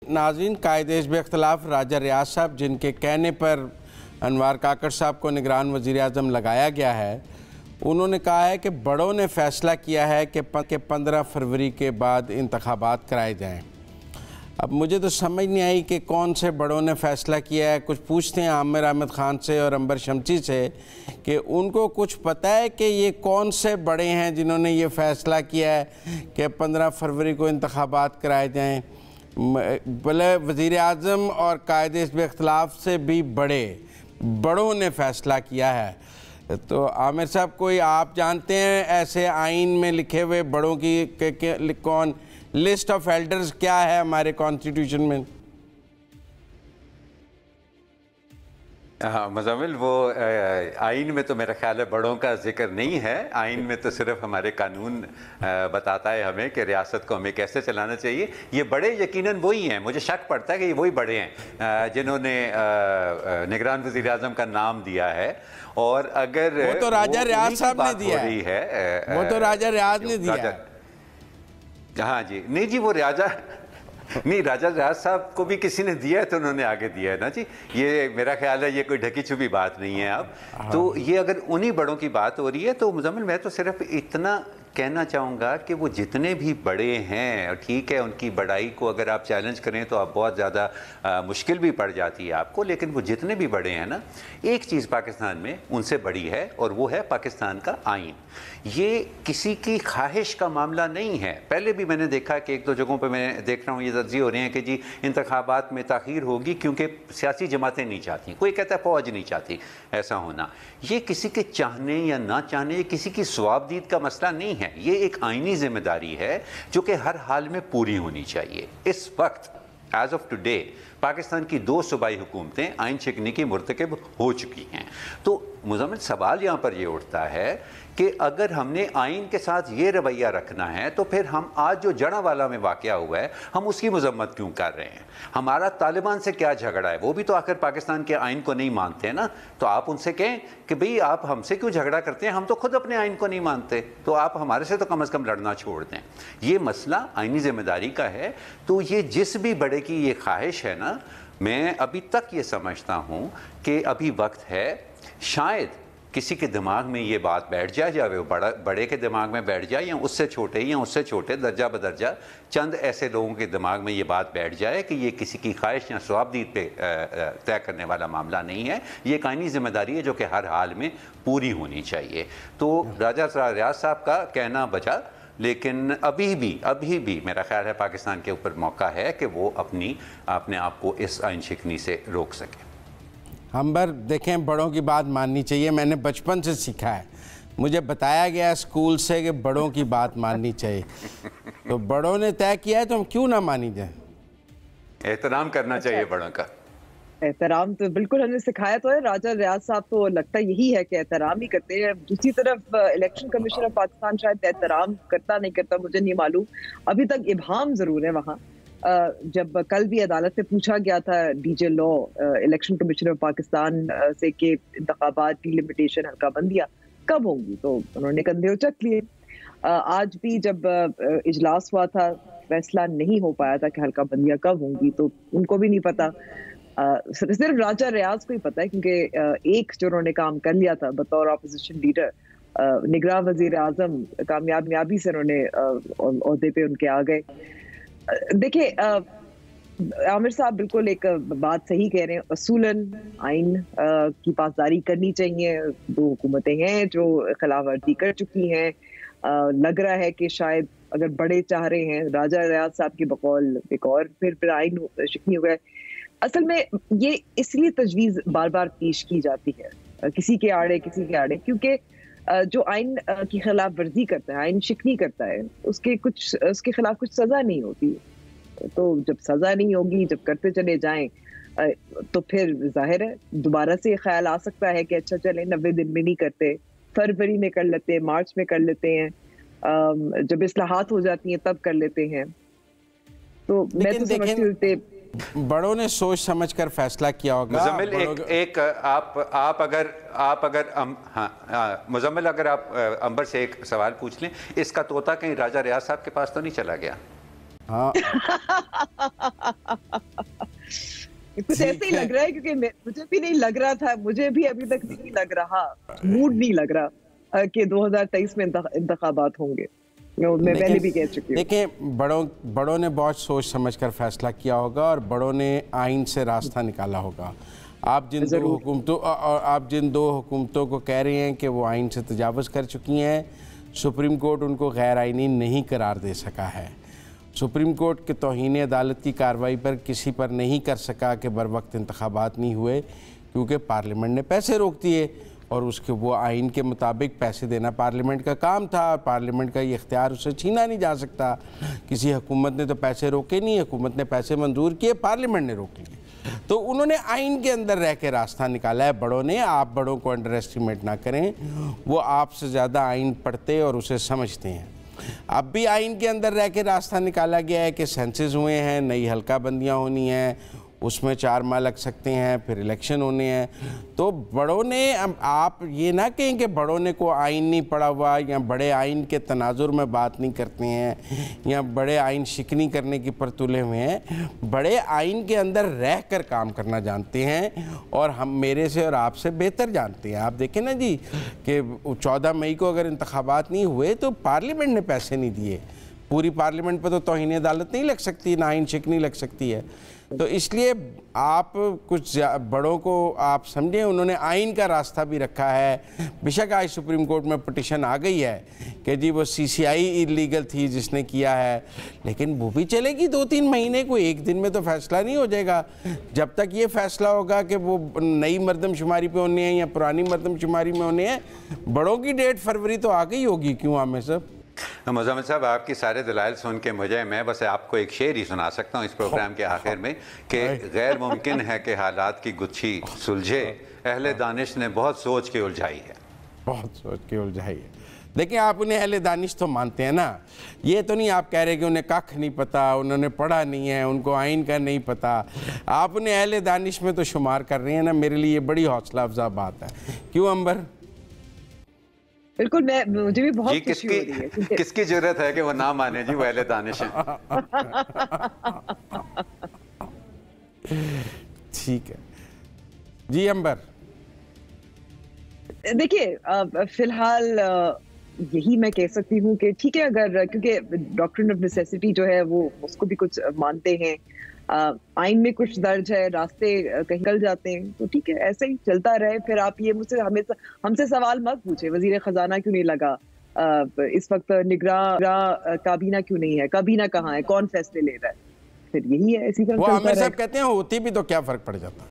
नाज़रीन, कायदेश बेख्तलाफ राजा रियाज साहब, जिनके कहने पर अनवार काकड़ साहब को निगरान वज़ीर-ए-आज़म लगाया गया है, उन्होंने कहा है कि बड़ों ने फ़ैसला किया है कि 15 फरवरी के बाद इंतखाबात कराए जाएं। अब मुझे तो समझ नहीं आई कि कौन से बड़ों ने फ़ैसला किया है। कुछ पूछते हैं आमिर अहमद ख़ान से और अंबर शमसी से कि उनको कुछ पता है कि ये कौन से बड़े हैं जिन्होंने ये फ़ैसला किया है कि 15 फरवरी को इंतखाबात कराए जाएँ। भले वज़ीर-ए-आज़म और कायदे इख्तिलाफ से भी बड़ों ने फ़ैसला किया है। तो आमिर साहब, कोई आप जानते हैं ऐसे आइन में लिखे हुए बड़ों की कौन लिस्ट ऑफ एल्डर्स क्या है हमारे कॉन्स्टिट्यूशन में? हाँ मुज़म्मिल, वो आइन में तो मेरा ख्याल है बड़ों का जिक्र नहीं है। आइन में तो सिर्फ हमारे कानून बताता है हमें कि रियासत को हमें कैसे चलाना चाहिए। ये बड़े यकीनन वही हैं, मुझे शक पड़ता है कि ये वही बड़े हैं जिन्होंने निगरान वज़ीर-ए-आज़म का नाम दिया है। और अगर वो तो राजा रियाज साहब ने दिया है, वो तो राजा रियाज ने दिया है। हाँ जी, नहीं जी, वो राजा रियाज साहब को भी किसी ने दिया है तो उन्होंने आगे दिया है ना जी। ये मेरा ख्याल है ये कोई ढकी छुपी बात नहीं है। अब तो ये अगर उन्हीं बड़ों की बात हो रही है तो मुज़म्मिल, मैं तो सिर्फ इतना कहना चाहूँगा कि वो जितने भी बड़े हैं, ठीक है, उनकी बड़ाई को अगर आप चैलेंज करें तो आप बहुत ज़्यादा मुश्किल भी पड़ जाती है आपको, लेकिन वो जितने भी बड़े हैं ना, एक चीज़ पाकिस्तान में उनसे बड़ी है और वो है पाकिस्तान का आइन। ये किसी की ख्वाहिश का मामला नहीं है। पहले भी मैंने देखा कि एक दो जगहों पर मैं देख रहा हूँ ये तर्जीह हो रहे हैं कि जी इंतखाबात में ताख़ीर होगी क्योंकि सियासी जमातें नहीं चाहती, कोई कहता है फ़ौज नहीं चाहती ऐसा होना। ये किसी के चाहने या ना चाहने, किसी की सवाबदीद का मसला नहीं है। ये एक आईनी जिम्मेदारी है जो कि हर हाल में पूरी होनी चाहिए। इस वक्त एज ऑफ टुडे पाकिस्तान की 2 सूबाई हुकूमतें आइन शिकनी की मुर्तकब हो चुकी हैं। तो मुज़म्मिल, सवाल यहाँ पर ये उठता है कि अगर हमने आइन के साथ ये रवैया रखना है तो फिर हम आज जो जड़ावाला में वाक़या हुआ है हम उसकी मजम्मत क्यों कर रहे हैं? हमारा तालिबान से क्या झगड़ा है? वो भी तो आखिर पाकिस्तान के आइन को नहीं मानते हैं ना। तो आप उनसे कहें कि भाई आप हमसे क्यों झगड़ा करते हैं, हम तो खुद अपने आइन को नहीं मानते, तो आप हमारे से तो कम अज़ कम लड़ना छोड़ दें। ये मसला आइनी जिम्मेदारी का है। तो ये जिस भी बड़े की ये ख्वाहिश है ना, मैं अभी तक ये समझता हूँ कि अभी वक्त है, शायद किसी के दिमाग में ये बात बैठ जाए, या वो बड़े के दिमाग में बैठ जाए, या उससे छोटे दर्जा बदर्जा चंद ऐसे लोगों के दिमाग में ये बात बैठ जाए कि ये किसी की ख्वाहिश या सवाबदीद पे तय करने वाला मामला नहीं है। ये एक आइनी जिम्मेदारी है जो कि हर हाल में पूरी होनी चाहिए। तो राजा रियाज साहब का कहना बचा, लेकिन अभी भी मेरा ख्याल है पाकिस्तान के ऊपर मौका है कि वो अपने आप को इस आइन शिकनी से रोक सके। अंबर, देखें, बड़ों की बात माननी चाहिए। मैंने बचपन से सीखा है, मुझे बताया गया स्कूल से कि बड़ों की बात माननी चाहिए। तो बड़ों ने तय किया है तो हम क्यों ना मानी जाए? एहतराम करना चाहिए बड़ों का। एहतराम तो बिल्कुल हमने सिखाया तो है। राजा रियाज साहब तो लगता यही है कि एहतराम ही करते हैं। दूसरी तरफ इलेक्शन कमीशन ऑफ पाकिस्तान शायद एहतराम करता नहीं करता मुझे नहीं मालूम, अभी तक इबहम जरूर है वहाँ। जब कल भी अदालत से पूछा गया था DJ law election commission of Pakistan से कि इंतखाबात की लिमिटेशन हल्काबंदियाँ कब होंगी, तो उन्होंने कंधे उचक लिए। आज भी जब इजलास हुआ था फैसला नहीं हो पाया था कि हल्काबंदियाँ कब होंगी, तो उनको भी नहीं पता। सिर्फ राजा रियाज को ही पता है, क्योंकि एक जो उन्होंने काम कर लिया था बतौर अपोजिशन लीडर, निगरान वज़ीर-ए-आज़म कामयाबी से उन्होंने ओहदे पे उनके आ गए। देखिए आमिर साहब बिल्कुल एक बात सही कह रहे हैं। असूलन आइन की पासदारी करनी चाहिए। 2 हुकूमतें हैं जो खिलाफ वर्जी कर चुकी हैं। लग रहा है कि शायद अगर बड़े चाह रहे हैं, राजा रियाज साहब की बकौल एक और फिर आइन शिकनी हो गया। असल में ये इसलिए तजवीज़ बार बार पेश की जाती है किसी के आड़े क्योंकि जो आइन की खिलाफ वर्जी करता है, आइन शिकनी करता है, उसके खिलाफ कुछ सजा नहीं होती। तो जब सजा नहीं होगी, जब करते चले जाएं, तो फिर जाहिर है दोबारा से ख्याल आ सकता है कि अच्छा चले 90 दिन में नहीं करते, फरवरी में कर लेते हैं, मार्च में कर लेते हैं, जब इस्लाहात हो जाती हैं तब कर लेते हैं। तो मैं तो समझती हूँ बड़ों ने सोच समझकर फैसला किया होगा। मुज़म्मिल, मुज़म्मिल, अगर आप अंबर से एक सवाल पूछ लें, इसका तोता कहीं राजा रियाज साहब के पास तो नहीं चला गया? हाँ कुछ ऐसे ही लग रहा है, क्योंकि मुझे भी नहीं लग रहा था, मुझे भी अभी तक नहीं लग रहा, मूड नहीं लग रहा कि 2023 में इंतखाबात होंगे। मैं पहले भी कह चुकी हूँ। देखिए, बड़ों ने बहुत सोच समझकर फैसला किया होगा और बड़ों ने आइन से रास्ता निकाला होगा। आप जिन दो हुकूमतों को कह रहे हैं कि वो आइन से तजावुज़ कर चुकी हैं, सुप्रीम कोर्ट उनको गैर आइनी नहीं करार दे सका है। सुप्रीम कोर्ट के तौहीन अदालत की कार्रवाई पर किसी पर नहीं कर सका कि बर वक्त इंतखाबात नहीं हुए, क्योंकि पार्लियामेंट ने पैसे रोक दिए और उसके वो आइन के मुताबिक पैसे देना पार्लियामेंट का काम था। पार्लियामेंट का ये इख्तियार उससे छीना नहीं जा सकता। किसी हुकूमत ने तो पैसे रोके नहीं, हुकूमत ने पैसे मंजूर किए, पार्लियामेंट ने रोक लिए। तो उन्होंने आइन के अंदर रह के रास्ता निकाला है बड़ों ने। आप बड़ों को अंडर एस्टिमेट ना करें, वो आपसे ज़्यादा आइन पढ़ते और उसे समझते हैं। अब भी आइन के अंदर रह के रास्ता निकाला गया है कि सेंसस हुए हैं, नई हल्का बंदियाँ होनी हैं, उसमें 4 माह लग सकते हैं, फिर इलेक्शन होने हैं। तो बड़ों ने, आप ये ना कहें कि बड़ों ने को आइन नहीं पढ़ा हुआ या बड़े आइन के तनाजुर में बात नहीं करते हैं या बड़े आइन शिकनी करने की पर तुले हुए हैं। बड़े आइन के अंदर रह कर काम करना जानते हैं और हम मेरे से और आपसे बेहतर जानते हैं। आप देखें ना जी कि 14 मई को अगर इंतखाबात नहीं हुए तो पार्लियामेंट ने पैसे नहीं दिए। पूरी पार्लियामेंट पर तो तौहीन अदालत नहीं लग सकती, ना आइन शिकनी लग सकती है। तो इसलिए आप कुछ बड़ों को आप समझें, उन्होंने आइन का रास्ता भी रखा है। बेशक आज सुप्रीम कोर्ट में पिटिशन आ गई है कि जी वो सीसीआई इलीगल थी जिसने किया है, लेकिन वो भी चलेगी 2-3 महीने को, एक दिन में तो फैसला नहीं हो जाएगा। जब तक ये फैसला होगा कि वो नई मरदमशुमारी पे होने हैं या पुरानी मरदमशुमारी में होने हैं, बड़ों की डेट फरवरी तो आ गई होगी। क्यों आमिर साहब? मुज़म्मिल साहब, आपकी सारे दलाइल सुन के मैं बस आपको एक शेर ही सुना सकता हूँ इस प्रोग्राम के आखिर में कि गैर मुमकिन है कि हालात की गुत्थी सुलझे, अहले दानिश ने बहुत सोच के उलझाई है। बहुत सोच के उलझाई है। देखिए, आप उन्हें अहले दानिश तो मानते हैं ना, ये तो नहीं आप कह रहे कि उन्हें कख नहीं पता, उन्होंने पढ़ा नहीं है, उनको आइन का नहीं पता। आप उन्हें अहले दानिश में तो शुमार कर रहे हैं ना। मेरे लिए बड़ी हौसला अफजा बात है। क्यों अंबर? बिल्कुल, मुझे भी बहुत खुशी हो रही है। किसकी जरूरत है कि वो ना माने जी, वो अहले दानिश है। ठीक है जी अंबर। देखिए, फिलहाल यही मैं कह सकती हूँ कि ठीक है, अगर क्योंकि डॉक्ट्रिन ऑफ नेसेसिटी जो है वो उसको भी कुछ मानते हैं, आइन में कुछ दर्ज है, रास्ते कहीं निकल जाते हैं, तो ठीक है, ऐसे ही चलता रहे। फिर आप ये मुझसे हमेशा हमसे सवाल मत पूछे वजीर खजाना क्यों नहीं लगा, इस वक्त निगरां काबीना क्यों नहीं है, काबीना कहाँ है, कौन फैसले ले रहा है। फिर यही है, इसी तरह वो आमिर साहब कहते हैं होती भी तो क्या फर्क पड़ जाता।